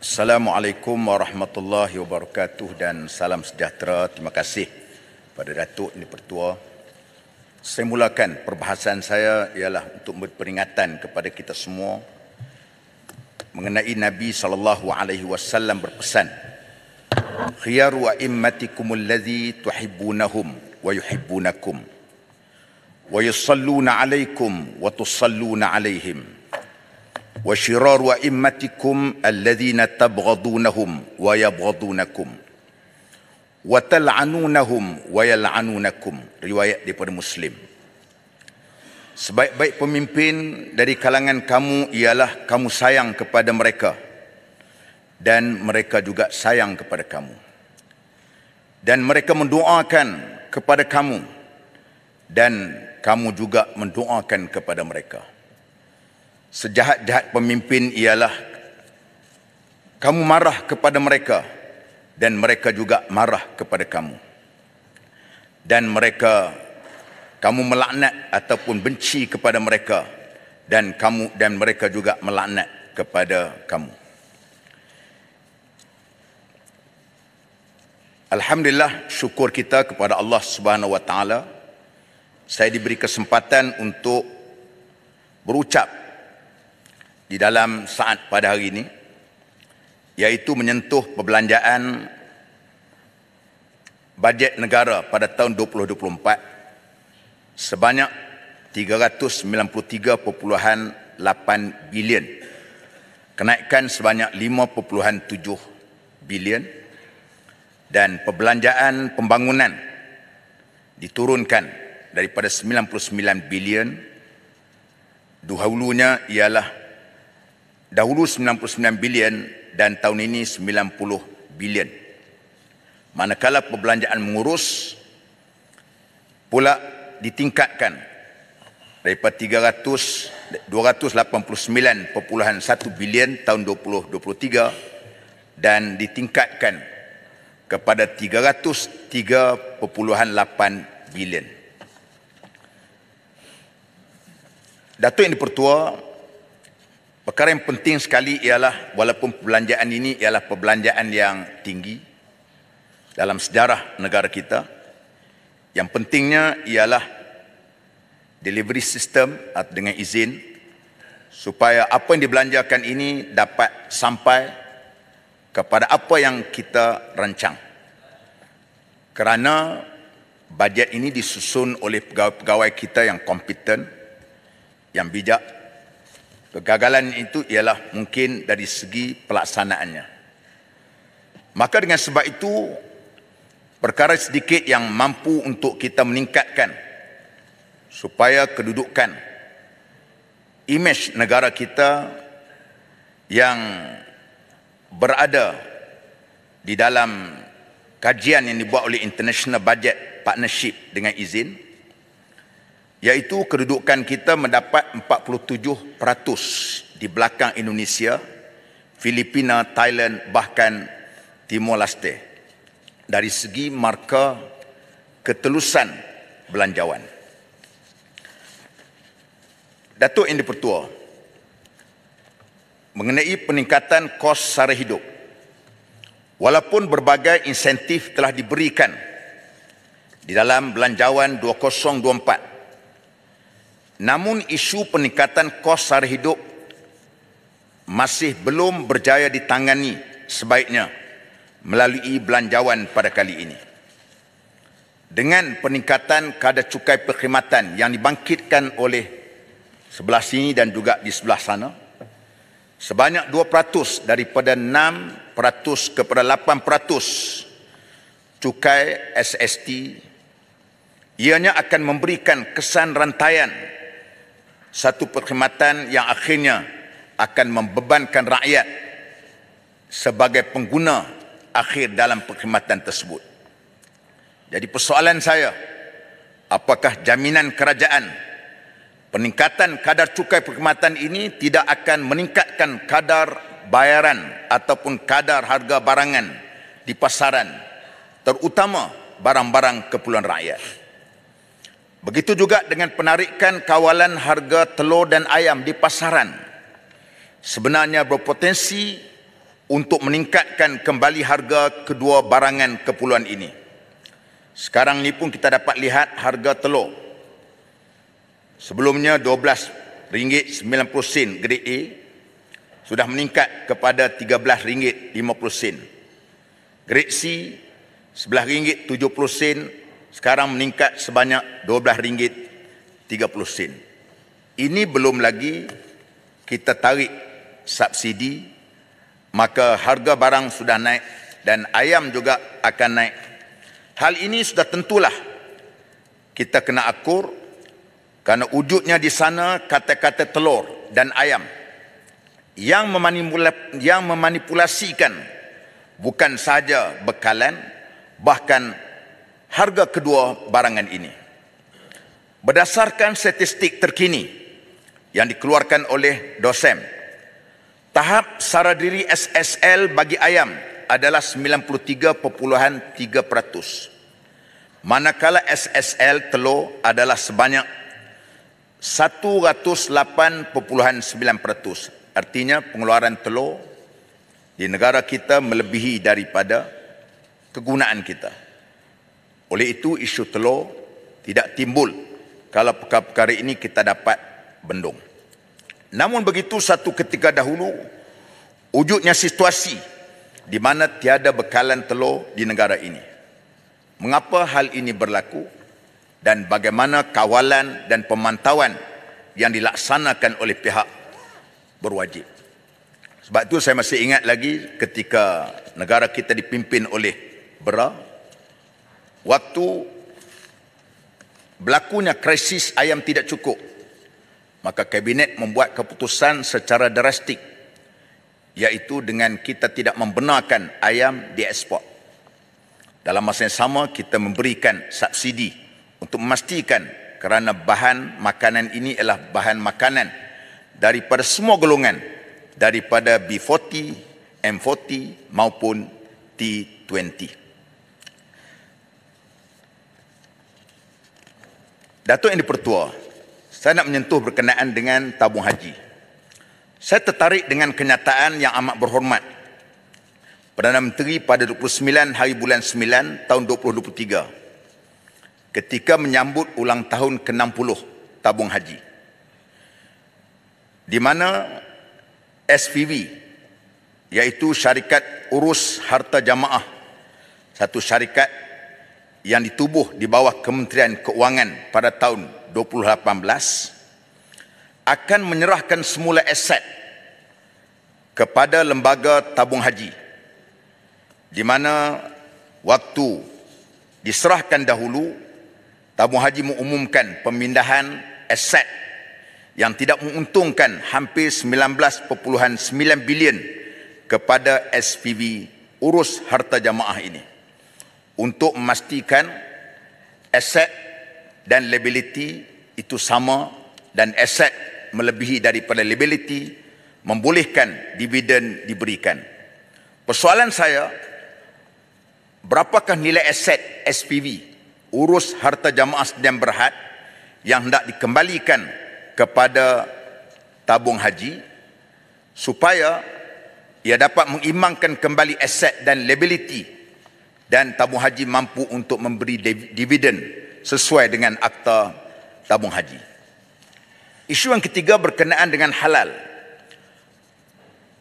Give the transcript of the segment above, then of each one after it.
Assalamualaikum warahmatullahi wabarakatuh dan salam sejahtera. Terima kasih pada Datuk Ini Pertua. Saya mulakan perbahasan saya ialah untuk berperingatan kepada kita semua mengenai Nabi SAW berpesan, khiyaru a'immatikum alladhi tuhibbunahum wa yuhibbunakum wa yusalluna alaikum wa tusalluna alaihim wa syiraru a'immatikum alladhina tabghadunahum wa yabghadunakum wa tal'anunahum wa yal'anunakum. Riwayat daripada Muslim. Sebaik-baik pemimpin dari kalangan kamu ialah kamu sayang kepada mereka dan mereka juga sayang kepada kamu, dan mereka mendoakan kepada kamu dan kamu juga mendoakan kepada mereka. Sejahat-jahat pemimpin ialah kamu marah kepada mereka dan mereka juga marah kepada kamu, dan kamu melaknat ataupun benci kepada mereka dan mereka juga melaknat kepada kamu. Alhamdulillah, syukur kita kepada Allah Subhanahu wa taala, saya diberi kesempatan untuk berucap di dalam saat pada hari ini, iaitu menyentuh perbelanjaan bajet negara pada tahun 2024 sebanyak 393.8 bilion, kenaikan sebanyak 5.7 bilion, dan perbelanjaan pembangunan diturunkan daripada 99 bilion. Dahulu 99 bilion dan tahun ini 90 bilion. Manakala perbelanjaan mengurus pula ditingkatkan daripada 289.1 bilion tahun 2023 dan ditingkatkan kepada 303.8 bilion. Datuk Yang Dipertua, perkara yang penting sekali ialah walaupun perbelanjaan ini ialah perbelanjaan yang tinggi dalam sejarah negara kita, yang pentingnya ialah delivery system dengan izin supaya apa yang dibelanjakan ini dapat sampai kepada apa yang kita rancang. Kerana bajet ini disusun oleh pegawai-pegawai kita yang kompeten, yang bijak. Kegagalan itu ialah mungkin dari segi pelaksanaannya. Maka dengan sebab itu, perkara sedikit yang mampu untuk kita meningkatkan supaya kedudukan imej negara kita yang berada di dalam kajian yang dibuat oleh International Budget Partnership dengan izin, iaitu kedudukan kita mendapat 47% di belakang Indonesia, Filipina, Thailand, bahkan Timor Leste dari segi markah ketelusan belanjawan. Datuk Yang Dipertua, mengenai peningkatan kos sara hidup, walaupun berbagai insentif telah diberikan di dalam belanjawan 2024, namun isu peningkatan kos sara hidup masih belum berjaya ditangani sebaiknya melalui belanjawan pada kali ini. Dengan peningkatan kadar cukai perkhidmatan yang dibangkitkan oleh sebelah sini dan juga di sebelah sana, sebanyak 2% daripada 6% kepada 8% cukai SST, ianya akan memberikan kesan rantaian satu perkhidmatan yang akhirnya akan membebankan rakyat sebagai pengguna akhir dalam perkhidmatan tersebut. Jadi persoalan saya, apakah jaminan kerajaan peningkatan kadar cukai perkhidmatan ini tidak akan meningkatkan kadar bayaran ataupun kadar harga barangan di pasaran, terutama barang-barang keperluan rakyat. Begitu juga dengan penarikan kawalan harga telur dan ayam di pasaran, sebenarnya berpotensi untuk meningkatkan kembali harga kedua barangan keperluan ini. Sekarang ni pun kita dapat lihat harga telur. Sebelumnya RM12.90 grade A sudah meningkat kepada RM13.50. Grade C RM11.70 sekarang meningkat sebanyak RM12.30. Ini belum lagi kita tarik subsidi, maka harga barang sudah naik dan ayam juga akan naik. Hal ini sudah tentulah kita kena akur, kerana wujudnya di sana kata-kata telur dan ayam yang memanipulasikan bukan sahaja bekalan, bahkan harga kedua barangan ini. Berdasarkan statistik terkini yang dikeluarkan oleh DOSEM, tahap sara diri SSL bagi ayam adalah 93.3%. Manakala SSL telur adalah sebanyak 108.9%. Artinya pengeluaran telur di negara kita melebihi daripada kegunaan kita. Oleh itu isu telur tidak timbul kalau perkara-perkara ini kita dapat bendung. Namun begitu satu ketika dahulu wujudnya situasi di mana tiada bekalan telur di negara ini. Mengapa hal ini berlaku dan bagaimana kawalan dan pemantauan yang dilaksanakan oleh pihak berwajib. Sebab itu saya masih ingat lagi ketika negara kita dipimpin oleh BERA, waktu berlakunya krisis ayam tidak cukup, maka kabinet membuat keputusan secara drastik, iaitu dengan kita tidak membenarkan ayam diekspor. Dalam masa yang sama kita memberikan subsidi untuk memastikan kerana bahan makanan ini adalah bahan makanan daripada semua golongan, daripada B40, M40 maupun T20. Datuk Yang di-Pertua, saya nak menyentuh berkenaan dengan tabung haji. Saya tertarik dengan kenyataan yang amat berhormat Perdana Menteri pada 29 hari bulan 9 tahun 2023 ketika menyambut ulang tahun ke-60 tabung haji, di mana SPV, iaitu Syarikat Urus Harta Jamaah, satu syarikat yang ditubuh di bawah Kementerian Keuangan pada tahun 2018, akan menyerahkan semula aset kepada lembaga tabung haji, di mana waktu diserahkan dahulu, tabung haji mengumumkan pemindahan aset yang tidak menguntungkan hampir 19.9 bilion kepada SPV Urus Harta Jamaah ini untuk memastikan aset dan liability itu sama, dan aset melebihi daripada liability membolehkan dividen diberikan. Persoalan saya, berapakah nilai aset SPV Urus Harta Jamaah Sdn Bhd yang hendak dikembalikan kepada tabung haji supaya ia dapat mengimbangkan kembali aset dan liability, dan tabung haji mampu untuk memberi dividen sesuai dengan akta tabung haji. Isu yang ketiga berkenaan dengan halal.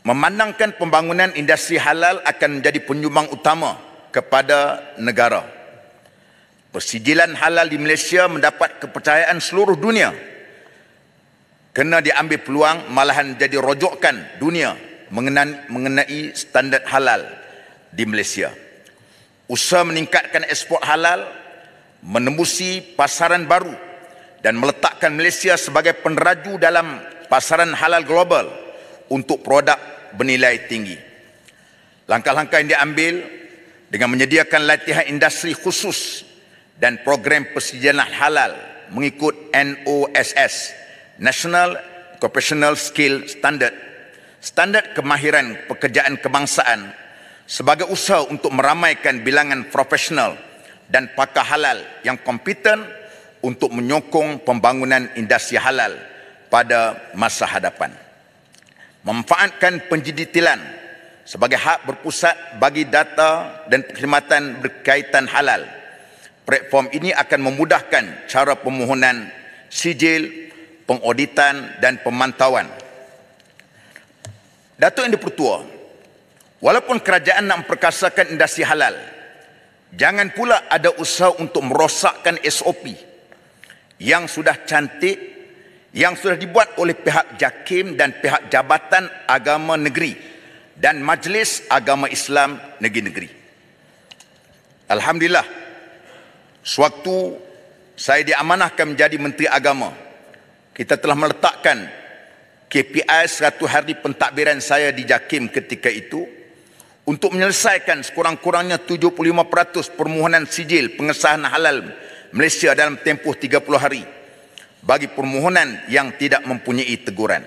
Memandangkan pembangunan industri halal akan menjadi penyumbang utama kepada negara. Persijilan halal di Malaysia mendapat kepercayaan seluruh dunia. Kena diambil peluang, malahan jadi rojokan dunia mengenai standard halal di Malaysia. Usaha meningkatkan ekspor halal, menembusi pasaran baru dan meletakkan Malaysia sebagai peneraju dalam pasaran halal global untuk produk bernilai tinggi. Langkah-langkah yang diambil dengan menyediakan latihan industri khusus dan program persijilan halal mengikut NOSS, National Occupational Skill Standard, standard kemahiran pekerjaan kebangsaan, sebagai usaha untuk meramaikan bilangan profesional dan pakar halal yang kompeten untuk menyokong pembangunan industri halal pada masa hadapan. Memanfaatkan penjiditilan sebagai hak berpusat bagi data dan perkhidmatan berkaitan halal. Platform ini akan memudahkan cara pemohonan sijil, pengauditan dan pemantauan. Datuk Yang di-Pertua, walaupun kerajaan nak memperkasakan industri halal, jangan pula ada usaha untuk merosakkan SOP yang sudah cantik, yang sudah dibuat oleh pihak JAKIM dan pihak Jabatan Agama Negeri dan Majlis Agama Islam Negeri-Negeri. Alhamdulillah, sewaktu saya diamanahkan menjadi Menteri Agama, kita telah meletakkan KPI 100 hari pentadbiran saya di JAKIM ketika itu untuk menyelesaikan sekurang-kurangnya 75% permohonan sijil pengesahan halal Malaysia dalam tempoh 30 hari bagi permohonan yang tidak mempunyai teguran.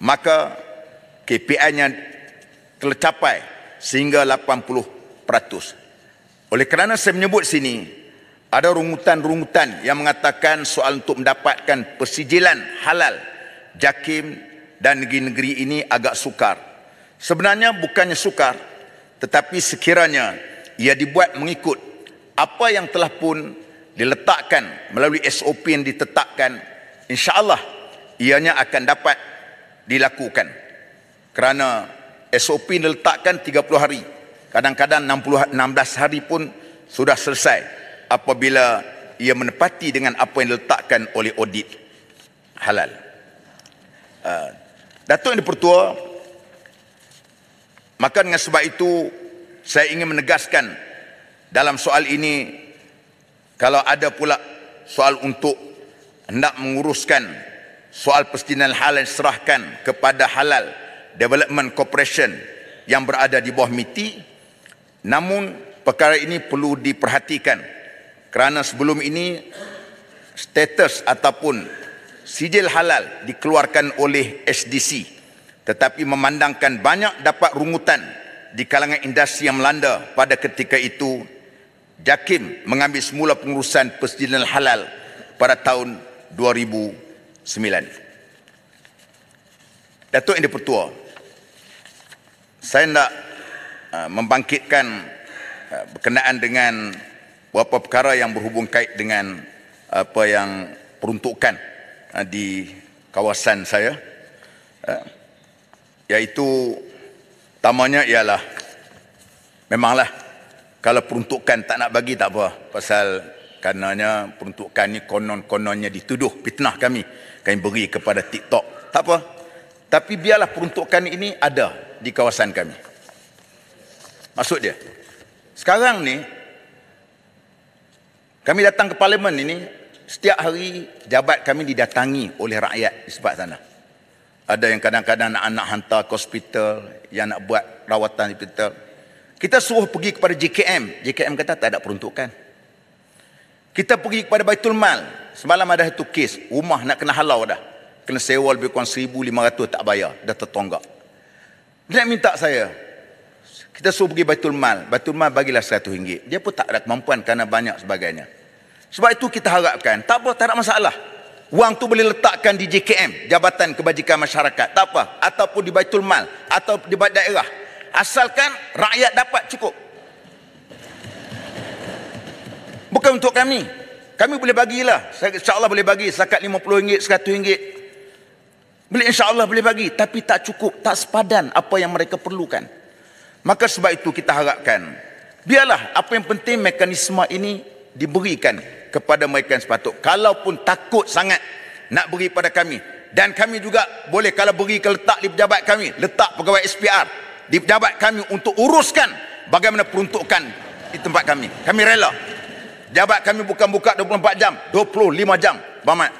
Maka KPI-nya telah capai sehingga 80%. Oleh kerana saya menyebut sini, ada rungutan-rungutan yang mengatakan soal untuk mendapatkan persijilan halal JAKIM dan negeri-negeri ini agak sukar. Sebenarnya bukannya sukar, tetapi sekiranya ia dibuat mengikut apa yang telah pun diletakkan melalui SOP yang ditetapkan, insya-Allah ianya akan dapat dilakukan. Kerana SOP diletakkan 30 hari, kadang-kadang 16 hari pun sudah selesai apabila ia menepati dengan apa yang diletakkan oleh audit halal. Datuk Yang di-Pertua, maka dengan sebab itu saya ingin menegaskan dalam soal ini, kalau ada pula soal untuk hendak menguruskan soal persediaan halal yang diserahkan kepada Halal Development Corporation yang berada di bawah MITI, namun perkara ini perlu diperhatikan kerana sebelum ini status ataupun sijil halal dikeluarkan oleh SDC, tetapi memandangkan banyak dapat rungutan di kalangan industri yang melanda pada ketika itu, JAKIM mengambil semula pengurusan persediaan halal pada tahun 2009. Datuk Yang di-Pertua, saya hendak membangkitkan berkenaan dengan beberapa perkara yang berhubung kait dengan apa yang peruntukan di kawasan saya, iaitu utamanya ialah memanglah kalau peruntukan tak nak bagi tak apa, pasal karenanya peruntukan ni konon-kononnya dituduh fitnah kami beri kepada TikTok, tak apa, tapi biarlah peruntukan ini ada di kawasan kami. Maksud dia, sekarang ni kami datang ke parlimen ini, setiap hari jabat kami didatangi oleh rakyat di sebelah sana. Ada yang kadang-kadang nak hantar ke hospital, yang nak buat rawatan di hospital. Kita suruh pergi kepada JKM. JKM kata tak ada peruntukan. Kita pergi kepada Baitul Mal. Semalam ada satu kes, rumah nak kena halau dah. Kena sewa lebih kurang 1,500 tak bayar. Dah tertonggak. Dia nak minta saya. Kita suruh pergi Baitul Mal. Baitul Mal bagilah RM100. Dia pun tak ada kemampuan kerana banyak sebagainya. Sebab itu kita harapkan, tak apa, tak ada masalah. Wang tu boleh letakkan di JKM, Jabatan Kebajikan Masyarakat, tak apa, ataupun di Baitul Mal, atau di daerah. Asalkan rakyat dapat cukup. Bukan untuk kami. Kami boleh bagilah. InsyaAllah boleh bagi setakat RM50, RM100. Boleh, insyaAllah boleh bagi. Tapi tak cukup, tak sepadan apa yang mereka perlukan. Maka sebab itu kita harapkan, biarlah apa yang penting mekanisme ini diberikan kepada mereka yang sepatut. Kalaupun takut sangat nak beri pada kami, dan kami juga boleh kalau beri ke letak di pejabat kami, letak pegawai SPR di pejabat kami untuk uruskan bagaimana peruntukan di tempat kami. Kami rela. Jabat kami bukan buka 24 jam, 25 jam. Bamat.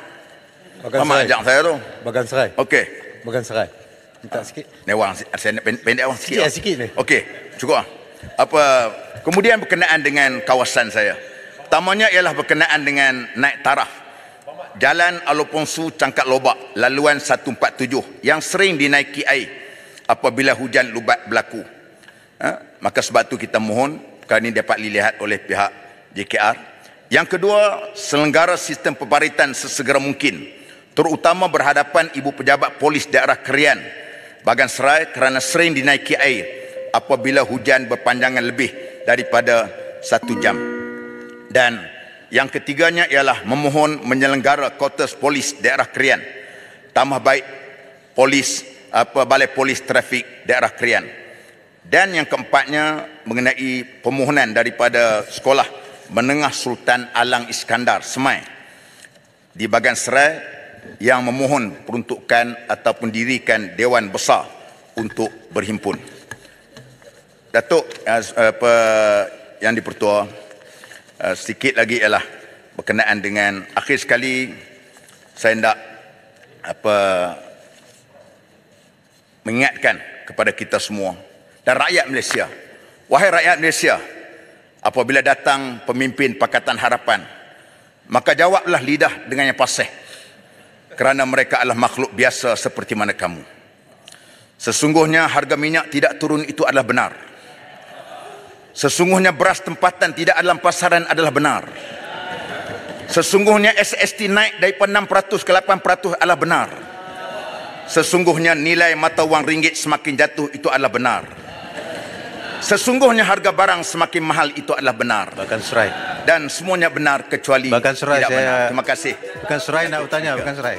Bamat ajak saya tu. Bagan Serai. Okey. Bagan Serai. Minta sikit. Newang, saya nak pendek awang sikit. Sikit ni. Okey, cukup. Apa kemudian berkenaan dengan kawasan saya. Pertamanya ialah berkenaan dengan naik taraf. Jalan Alopongsu Cangkat Lobak, laluan 147 yang sering dinaiki air apabila hujan lubat berlaku. Maka sebab itu kita mohon perkara ini dapat dilihat oleh pihak JKR. Yang kedua, selenggara sistem pembaritan sesegera mungkin, terutama berhadapan ibu pejabat polis daerah Krian, Bagan Serai kerana sering dinaiki air apabila hujan berpanjangan lebih daripada 1 jam. Dan yang ketiganya ialah memohon menyelenggara kuartus polis daerah Krian, tambah baik balai polis trafik daerah Krian. Dan yang keempatnya mengenai permohonan daripada sekolah menengah Sultan Alang Iskandar Semai di Bagan Serai yang memohon peruntukan ataupun dirikan Dewan Besar untuk berhimpun. Datuk Yang di-Pertua, sedikit lagi ialah berkenaan dengan akhir sekali saya hendak mengingatkan kepada kita semua dan rakyat Malaysia. Wahai rakyat Malaysia, apabila datang pemimpin Pakatan Harapan, maka jawablah lidah dengan yang fasih, kerana mereka adalah makhluk biasa seperti mana kamu. Sesungguhnya harga minyak tidak turun itu adalah benar. Sesungguhnya beras tempatan tidak dalam pasaran adalah benar. Sesungguhnya SST naik daripada 6% ke 8% adalah benar. Sesungguhnya nilai mata wang ringgit semakin jatuh itu adalah benar. Sesungguhnya harga barang semakin mahal itu adalah benar. Bagan Serai. Dan semuanya benar kecuali Bagan Serai, tidak benar. Terima kasih. Bagan Serai nak bertanya, Bagan Serai.